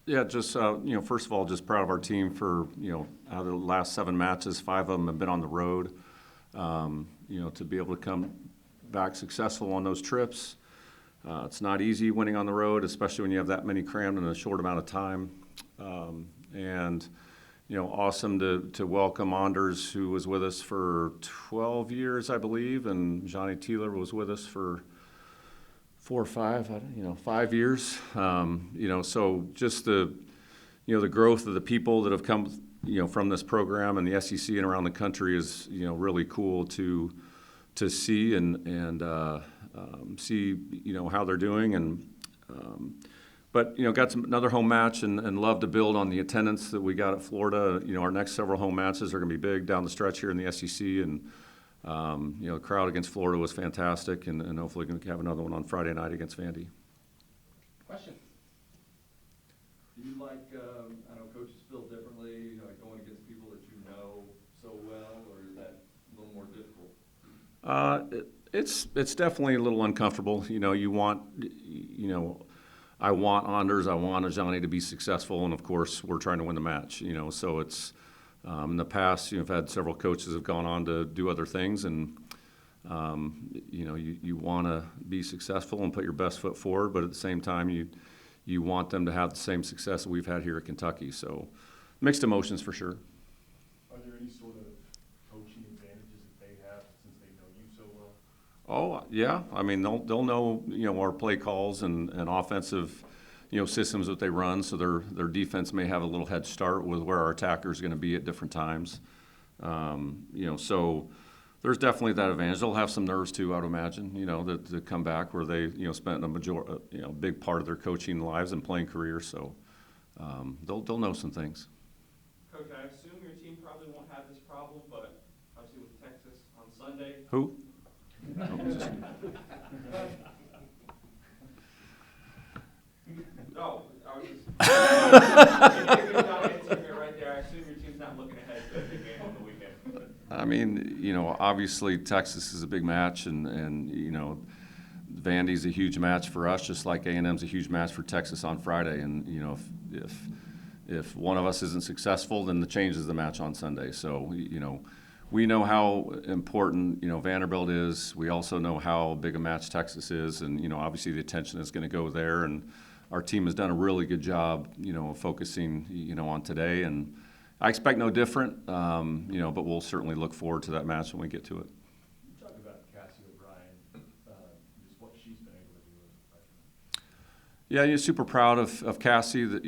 Yeah, just, first of all, just proud of our team for, out of the last 7 matches, 5 of them have been on the road. To be able to come back successful on those trips. It's not easy winning on the road, especially when you have that many crammed in a short amount of time. Awesome to welcome Anders, who was with us for 12 years, I believe, and Johnny Teeler was with us for 4 or 5, 5 years. So just the growth of the people that have come, from this program and the SEC and around the country is, really cool to see and see, how they're doing. But got another home match and love to build on the attendance that we got at Florida. Our next several home matches are going to be big down the stretch here in the SEC, and the crowd against Florida was fantastic, and hopefully going to have another one on Friday night against Vandy. Question. Do you like, I know coaches feel differently, going against people that you know so well, or is that a little more difficult? It's definitely a little uncomfortable. I want Anders, I want Johnny to be successful, and of course we're trying to win the match. So it's in the past, I've had several coaches have gone on to do other things, and you want to be successful and put your best foot forward, but at the same time you want them to have the same success that we've had here at Kentucky. So mixed emotions for sure. Are there any sort of coaching advantages that they have since they know you so well? Oh, yeah. I mean, they'll know, our play calls and offensive, systems that they run, so their defense may have a little head start with where our attacker is going to be at different times. So there's definitely that advantage. They'll have some nerves too, I would imagine, that come back where they, spent a big part of their coaching lives and playing careers. So they'll know some things. Coach, I assume your team probably won't have this problem, but obviously with Texas on Sunday. Who? No, I was just answering it right there. I assume your team's not looking ahead to the game on the weekend. I mean, obviously Texas is a big match, and Vandy's a huge match for us, just like A&M's a huge match for Texas on Friday. And if one of us isn't successful, then it changes the match on Sunday. So we know how important Vanderbilt is. We also know how big a match Texas is, and obviously the attention is going to go there. And our team has done a really good job, of focusing on today. And I expect no different, but we'll certainly look forward to that match when we get to it. You talk about Cassie O'Brien, just what she's been able to do as a freshman. Yeah, you're super proud of Cassie. That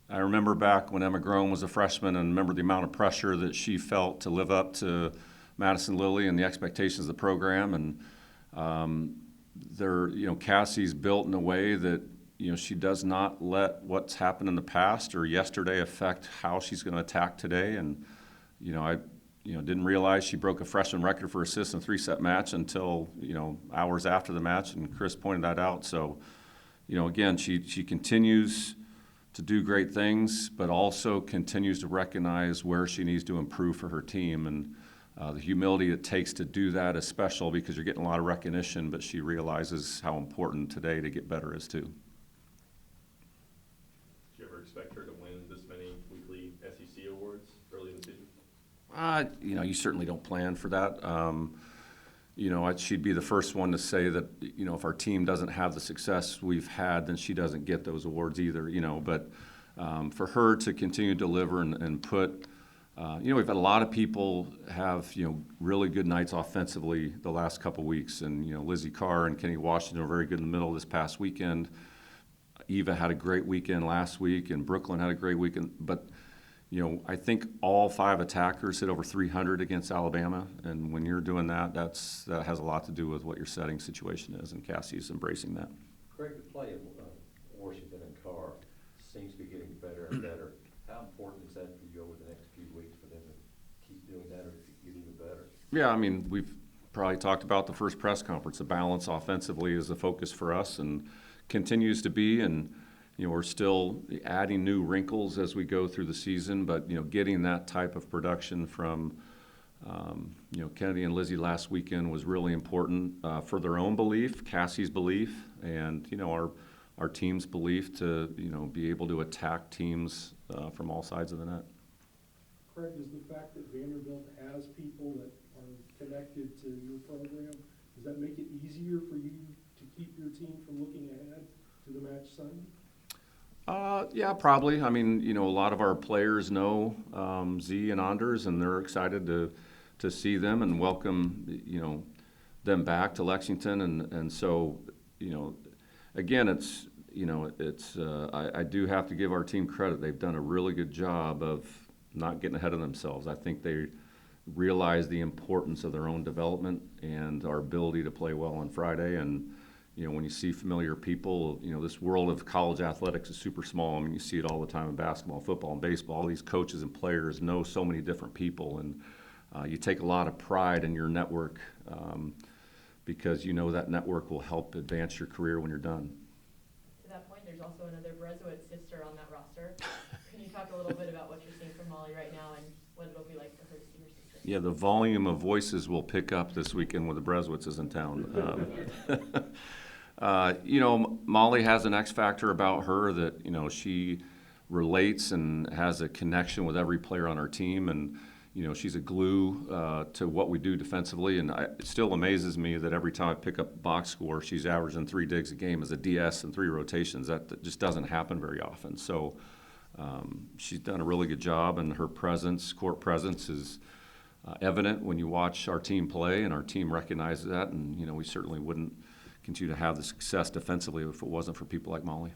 I remember back when Emma Groen was a freshman, and remember the amount of pressure that she felt to live up to Madison Lilly and the expectations of the program. And Cassie's built in a way that she does not let what's happened in the past or yesterday affect how she's going to attack today. And I didn't realize she broke a freshman record for assists in a 3-set match until hours after the match, and Chris pointed that out. So again, she continues to do great things, but also continues to recognize where she needs to improve for her team. And the humility it takes to do that is special, because you're getting a lot of recognition, but she realizes how important today to get better is too. Did you ever expect her to win this many weekly SEC awards early in the season? You certainly don't plan for that. She'd be the first one to say that, if our team doesn't have the success we've had, then she doesn't get those awards either, But for her to continue to deliver and put, we've had a lot of people have, really good nights offensively the last couple weeks. And, Lizzie Carr and Kenny Washington were very good in the middle this past weekend. Eva had a great weekend last week, and Brooklyn had a great weekend. But I think all 5 attackers hit over 300 against Alabama, and when you're doing that, that has a lot to do with what your setting situation is, and Cassie's embracing that. Greg, the play of Washington and Carr seems to be getting better and better. How important is that for you over the next few weeks for them to keep doing that or to get even better? Yeah, I mean, we've probably talked about the first press conference. The balance offensively is the focus for us and continues to be, and we're still adding new wrinkles as we go through the season, but getting that type of production from Kennedy and Lizzie last weekend was really important for their own belief, Cassie's belief, and our our team's belief to, be able to attack teams from all sides of the net. Craig, is the fact that Vanderbilt has people that are connected to your program, does that make it easier for you to keep your team from looking ahead to the match Sunday? Yeah, probably. I mean, a lot of our players know Z and Anders, and they're excited to see them and welcome, them back to Lexington. And so, again, I do have to give our team credit. They've done a really good job of not getting ahead of themselves. I think they realize the importance of their own development and our ability to play well on Friday. And when you see familiar people, this world of college athletics is super small. I mean, you see it all the time in basketball, football, and baseball. All these coaches and players know so many different people, and you take a lot of pride in your network because that network will help advance your career when you're done. To that point, there's also another Brezowitz sister on that roster. Can you talk a little bit about what you're seeing from Molly right now and what it'll be like for her to see her sister? Yeah, the volume of voices will pick up this weekend with the Brezowitzes in town. Molly has an X factor about her that, she relates and has a connection with every player on our team. And, she's a glue to what we do defensively. And it still amazes me that every time I pick up box score, she's averaging 3 digs a game as a DS and 3 rotations. That just doesn't happen very often. So she's done a really good job, and her presence, court presence, is evident when you watch our team play, and our team recognizes that. And, we certainly wouldn't continue to have the success defensively if it wasn't for people like Molly.